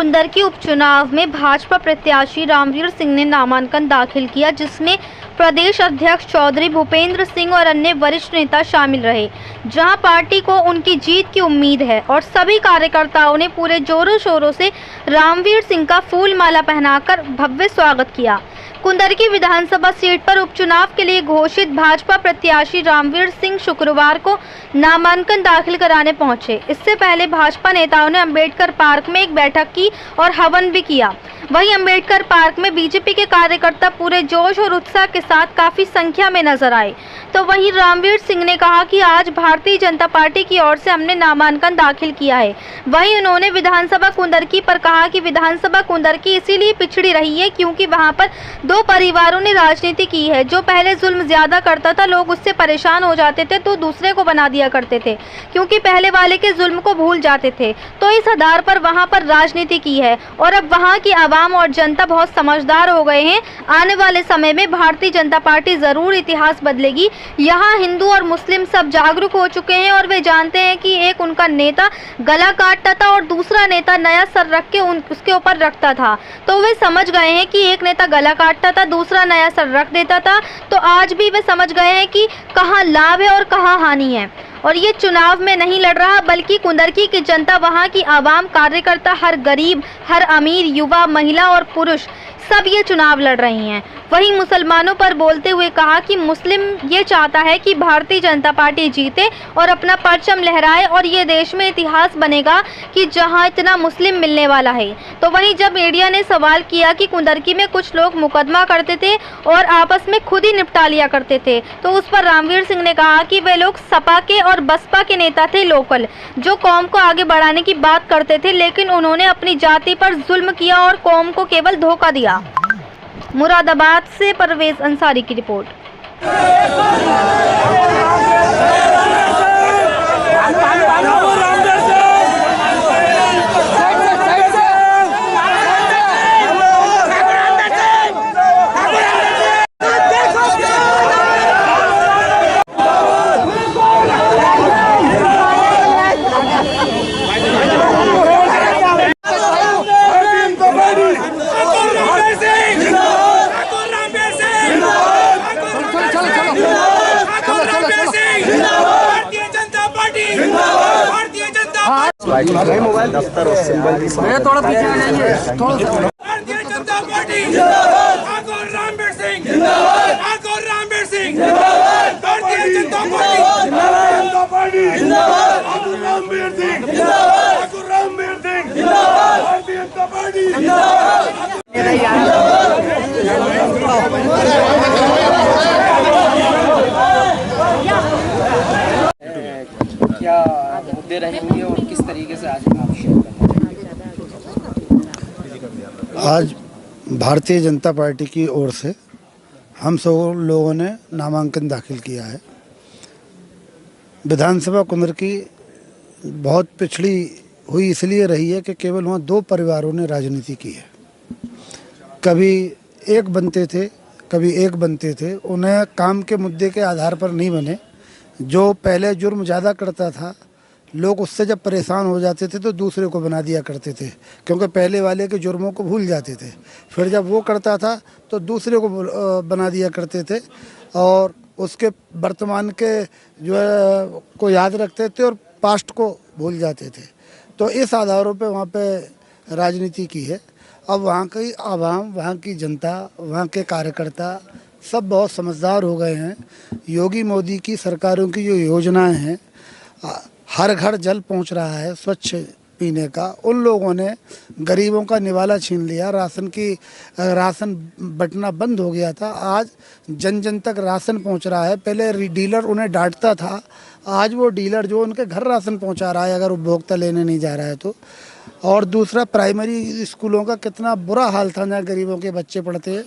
कुंदरकी उपचुनाव में भाजपा प्रत्याशी रामवीर सिंह ने नामांकन दाखिल किया, जिसमें प्रदेश अध्यक्ष चौधरी भूपेंद्र सिंह और अन्य वरिष्ठ नेता शामिल रहे। जहां पार्टी को उनकी जीत की उम्मीद है और सभी कार्यकर्ताओं ने पूरे जोरों शोरों से रामवीर सिंह का फूल माला पहनाकर भव्य स्वागत किया। कुंदरकी विधानसभा सीट पर उपचुनाव के लिए घोषित भाजपा प्रत्याशी रामवीर सिंह शुक्रवार को नामांकन दाखिल कराने पहुंचे। इससे पहले भाजपा नेताओं ने अंबेडकर पार्क में एक बैठक की और हवन भी किया। वहीं अंबेडकर पार्क में बीजेपी के कार्यकर्ता पूरे जोश और उत्साह के साथ काफी संख्या में नजर आए। तो वहीं रामवीर सिंह ने कहा कि आज भारतीय जनता पार्टी की ओर से हमने नामांकन दाखिल किया है। वहीं उन्होंने विधानसभा कुंदरकी पर कहा कि विधानसभा कुंदरकी इसीलिए पिछड़ी रही है क्योंकि वहां पर दो परिवारों ने राजनीति की है। जो पहले जुल्म ज्यादा करता था, लोग उससे परेशान हो जाते थे तो दूसरे को बना दिया करते थे, क्योंकि पहले वाले के जुल्म को भूल जाते थे। तो इस आधार पर वहां पर राजनीति की है और अब वहां की आवाम और जनता बहुत समझदार हो गए हैं। आने वाले समय में भारतीय जनता पार्टी जरूर इतिहास बदलेगी। यहाँ हिंदू और मुस्लिम सब जागरूक हो चुके हैं और वे जानते हैं कि एक उनका नेता गला काटता था और दूसरा नेता नया सर रख के उसके ऊपर रखता था। तो वे समझ गए हैं कि एक नेता गला काटता था, दूसरा नया सर रख देता था। तो आज भी वे समझ गए हैं कि कहाँ लाभ है और कहाँ हानि है। और ये चुनाव में नहीं लड़ रहा, बल्कि कुंदरकी की जनता, वहाँ की आवाम, कार्यकर्ता, हर गरीब, हर अमीर, युवा, महिला और पुरुष सब ये चुनाव लड़ रही हैं। वहीं मुसलमानों पर बोलते हुए कहा कि मुस्लिम ये चाहता है कि भारतीय जनता पार्टी जीते और अपना परचम लहराए और ये देश में इतिहास बनेगा कि जहां इतना मुस्लिम मिलने वाला है। तो वहीं जब मीडिया ने सवाल किया कि कुंदरकी में कुछ लोग मुकदमा करते थे और आपस में खुद ही निपटा लिया करते थे, तो उस पर रामवीर सिंह ने कहा कि वे लोग सपा के और बसपा के नेता थे लोकल, जो कौम को आगे बढ़ाने की बात करते थे, लेकिन उन्होंने अपनी जाति पर जुल्म किया और कौम को केवल धोखा दिया। मुरादाबाद से परवेज अंसारी की रिपोर्ट। मोबाइल दफ्तर और सिंबल भी थोड़ा पीछे आ जाइए। भारतीय जनता पार्टी जिंदाबाद, ठाकुर रामवीर सिंह जिंदाबाद, ठाकुर रामवीर सिंह जिंदाबाद, भारतीय जनता पार्टी जिंदाबाद, ठाकुर रामवीर सिंह जिंदाबाद, ठाकुर रामवीर सिंह जिंदाबाद, भारतीय जनता पार्टी जिंदाबाद। क्या मुद्दे रहेंगे और किस तरीके से आज आप शेयर करेंगे? आज भारतीय जनता पार्टी की ओर से हम सब लोगों ने नामांकन दाखिल किया है। विधानसभा कुंदरकी बहुत पिछड़ी हुई इसलिए रही है कि केवल वहाँ दो परिवारों ने राजनीति की है। कभी एक बनते थे, कभी एक बनते थे। उन्हें काम के मुद्दे के आधार पर नहीं बने। जो पहले जुर्म ज़्यादा करता था, लोग उससे जब परेशान हो जाते थे तो दूसरे को बना दिया करते थे, क्योंकि पहले वाले के जुर्मों को भूल जाते थे। फिर जब वो करता था तो दूसरे को बना दिया करते थे और उसके वर्तमान के जो है को याद रखते थे और पास्ट को भूल जाते थे। तो इस आधारों पे वहाँ पे राजनीति की है। अब वहाँ की आवाम, वहाँ की जनता, वहाँ के कार्यकर्ता सब बहुत समझदार हो गए हैं। योगी मोदी की सरकारों की जो योजनाएं हैं, हर घर जल पहुंच रहा है स्वच्छ पीने का, उन लोगों ने गरीबों का निवाला छीन लिया। राशन बंटना बंद हो गया था, आज जन जन तक राशन पहुंच रहा है। पहले डीलर उन्हें डांटता था, आज वो डीलर जो उनके घर राशन पहुंचा रहा है अगर उपभोक्ता लेने नहीं जा रहा है तो। और दूसरा, प्राइमरी स्कूलों का कितना बुरा हाल था जहाँ गरीबों के बच्चे पढ़ते हैं,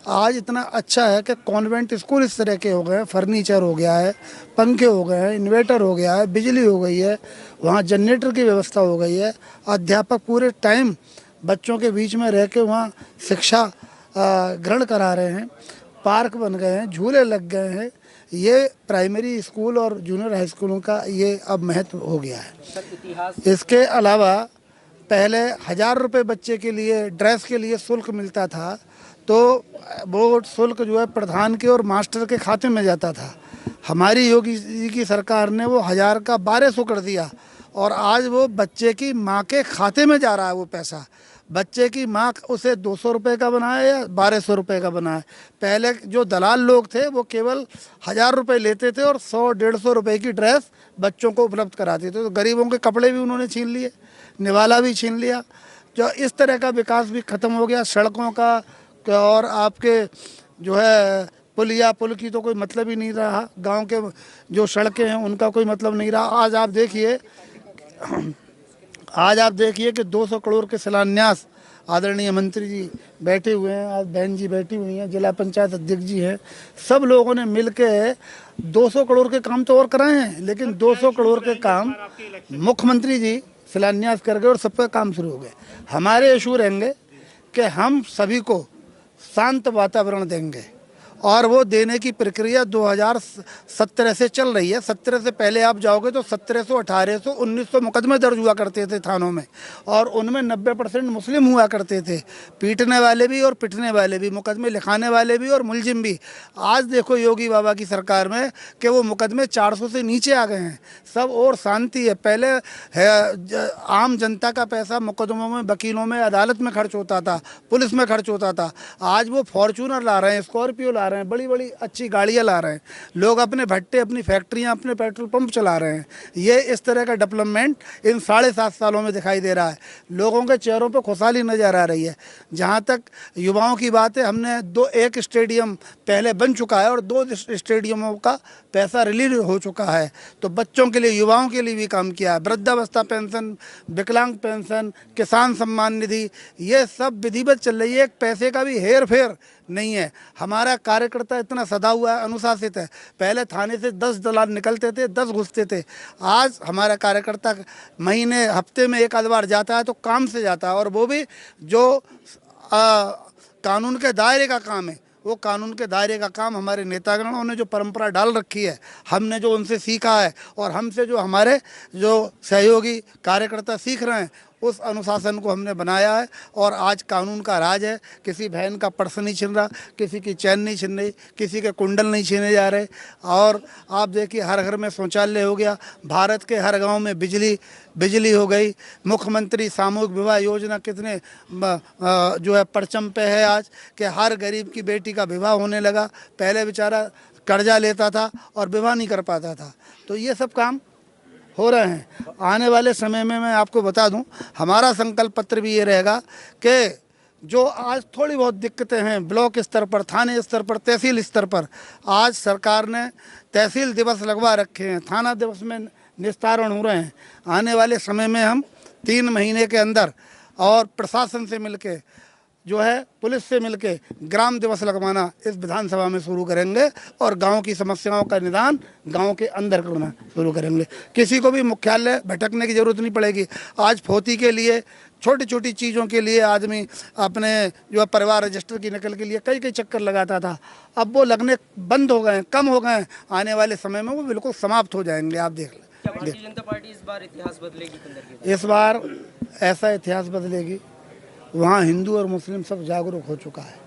आज इतना अच्छा है कि कॉन्वेंट स्कूल इस तरह के हो गए हैं, फर्नीचर हो गया है, पंखे हो गए हैं, इन्वर्टर हो गया है, बिजली हो गई है, वहाँ जनरेटर की व्यवस्था हो गई है। अध्यापक पूरे टाइम बच्चों के बीच में रह के वहाँ शिक्षा ग्रहण करा रहे हैं। पार्क बन गए हैं, झूले लग गए हैं। ये प्राइमरी स्कूल और जूनियर हाई स्कूलों का ये अब महत्व हो गया है। इसके अलावा पहले 1000 रुपये बच्चे के लिए ड्रेस के लिए शुल्क मिलता था, तो वो शुल्क जो है प्रधान के और मास्टर के खाते में जाता था। हमारी योगी जी की सरकार ने वो 1000 का 1200 कर दिया और आज वो बच्चे की माँ के खाते में जा रहा है वो पैसा। बच्चे की माँ उसे 200 रुपये का बनाए या 1200 रुपये का बनाए। पहले जो दलाल लोग थे वो केवल 1000 रुपये लेते थे और 100-150 रुपये की ड्रेस बच्चों को उपलब्ध कराते थे। तो गरीबों के कपड़े भी उन्होंने छीन लिए, निवाला भी छीन लिया। जो इस तरह का विकास भी ख़त्म हो गया सड़कों का, और आपके जो है पुल की तो कोई मतलब ही नहीं रहा। गांव के जो सड़कें हैं उनका कोई मतलब नहीं रहा। आज आप देखिए कि 200 करोड़ के शिलान्यास आदरणीय मंत्री जी बैठे हुए हैं, आज बहन जी बैठी हुई हैं, जिला पंचायत अध्यक्ष जी हैं, सब लोगों ने मिलके 200 करोड़ के काम तो और कराए हैं, लेकिन 200 करोड़ के काम मुख्यमंत्री जी शिलान्यास कर गए और सब पे काम शुरू हो गए। हमारे इशू रहेंगे कि हम सभी को शांत वातावरण देंगे और वो देने की प्रक्रिया 2017 से चल रही है। 17 से पहले आप जाओगे तो 1700, 1800, 1900 मुकदमे दर्ज हुआ करते थे थानों में, और उनमें 90% मुस्लिम हुआ करते थे, पीटने वाले भी और पिटने वाले भी, मुकदमे लिखाने वाले भी और मुलजिम भी। आज देखो योगी बाबा की सरकार में कि वो मुकदमे 400 से नीचे आ गए हैं, सब और शांति है। पहले आम जनता का पैसा मुकदमों में, वकीलों में, अदालत में खर्च होता था, पुलिस में खर्च होता था। आज वो फॉर्चूनर ला रहे हैं, स्कॉर्पियो ला रहे हैं, बड़ी बड़ी अच्छी गाड़ियां ला रहे हैं, लोग अपने भट्टे, अपनी फैक्ट्रियां, अपने पेट्रोल पंप चला रहे हैं। ये इस तरह का डेवलपमेंट इन 7.5 सालों में दिखाई दे रहा है। लोगों के चेहरों पर खुशहाली नजर आ रही है। जहां तक युवाओं की बात है, हमने एक स्टेडियम पहले बन चुका है और 2 स्टेडियमों का पैसा रिलीज हो चुका है। तो बच्चों के लिए, युवाओं के लिए भी काम किया है। वृद्धावस्था पेंशन, विकलांग पेंशन, किसान सम्मान निधि, ये सब विधिवत चल रही है। एक पैसे का भी हेर फेर नहीं है। हमारा कार्यकर्ता इतना सदा हुआ है, अनुशासित है। पहले थाने से 10 दलाल निकलते थे, 10 घुसते थे। आज हमारा कार्यकर्ता महीने, हफ्ते में एक आध बार जाता है तो काम से जाता है, और वो भी जो कानून के दायरे का काम है, वो कानून के दायरे का काम हमारे नेतागणों ने जो परंपरा डाल रखी है, हमने जो उनसे सीखा है और हमसे जो हमारे जो सहयोगी कार्यकर्ता सीख रहे हैं, उस अनुशासन को हमने बनाया है। और आज कानून का राज है। किसी बहन का पर्स नहीं छीन रहा, किसी की चैन नहीं छीन रही, किसी के कुंडल नहीं छीने जा रहे। और आप देखिए हर घर में शौचालय हो गया, भारत के हर गांव में बिजली हो गई। मुख्यमंत्री सामूहिक विवाह योजना कितने जो है परचम पे है आज, कि हर गरीब की बेटी का विवाह होने लगा। पहले बेचारा कर्जा लेता था और विवाह नहीं कर पाता था। तो ये सब काम हो रहे हैं। आने वाले समय में मैं आपको बता दूं, हमारा संकल्प पत्र भी ये रहेगा कि जो आज थोड़ी बहुत दिक्कतें हैं ब्लॉक स्तर पर, थाने स्तर पर, तहसील स्तर पर, आज सरकार ने तहसील दिवस लगवा रखे हैं, थाना दिवस में निस्तारण हो रहे हैं। आने वाले समय में हम 3 महीने के अंदर और प्रशासन से मिलके, जो है पुलिस से मिलके, ग्राम दिवस लगवाना इस विधानसभा में शुरू करेंगे और गांव की समस्याओं का निदान गांव के अंदर करना शुरू करेंगे। किसी को भी मुख्यालय भटकने की ज़रूरत नहीं पड़ेगी। आज फोती के लिए, छोटी छोटी चीज़ों के लिए आदमी अपने जो परिवार रजिस्टर की नकल के लिए कई चक्कर लगाता था, अब वो लगने बंद हो गए, कम हो गए। आने वाले समय में वो बिल्कुल समाप्त हो जाएंगे। आप देख लें। क्या भारतीय जनता पार्टी इस बार इतिहास बदलेगी? इस बार ऐसा इतिहास बदलेगी, वहाँ हिंदू और मुस्लिम सब जागरूक हो चुका है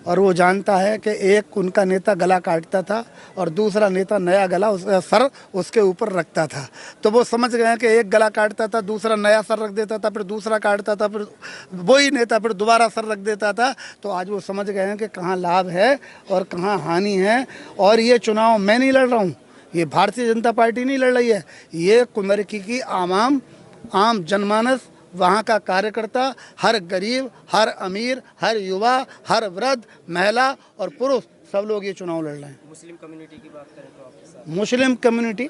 और वो जानता है कि एक उनका नेता गला काटता था और दूसरा नेता नया गला सर उसके ऊपर रखता था। तो वो समझ गए हैं कि एक गला काटता था, दूसरा नया सर रख देता था, फिर दूसरा काटता था, फिर वही नेता फिर दोबारा सर रख देता था। तो आज वो समझ गए हैं कि कहाँ लाभ है और कहाँ हानि है। और ये चुनाव मैं नहीं लड़ रहा हूँ, ये भारतीय जनता पार्टी नहीं लड़ रही है, ये कुंदरकी की आम जनमानस, वहाँ का कार्यकर्ता, हर गरीब, हर अमीर, हर युवा, हर वृद्ध, महिला और पुरुष, सब लोग ये चुनाव लड़ रहे हैं। मुस्लिम कम्युनिटी की बात करें तो आपके साथ मुस्लिम कम्युनिटी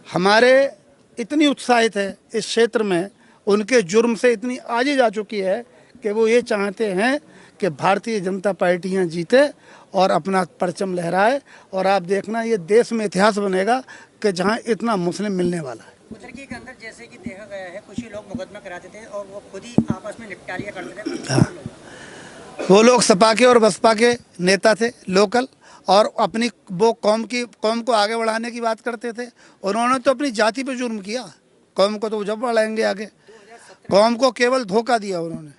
हमारे इतनी उत्साहित है इस क्षेत्र में, उनके जुर्म से इतनी आगे जा चुकी है कि वो ये चाहते हैं कि भारतीय जनता पार्टी यहाँ जीते और अपना परचम लहराए। और आप देखना ये देश में इतिहास बनेगा कि जहाँ इतना मुस्लिम मिलने वाला है। कुंदरकी के अंदर जैसे कि देखा गया है, कुछ ही लोग मुकदमा कराते थे और वो खुद ही आपस में निपटारिया करते थे। हाँ, वो लोग सपा के और बसपा के नेता थे लोकल, और अपनी वो कौम को आगे बढ़ाने की बात करते थे। उन्होंने तो अपनी जाति पे जुर्म किया, कौम को तो जब बढ़ाएंगे आगे। कौम को केवल धोखा दिया उन्होंने।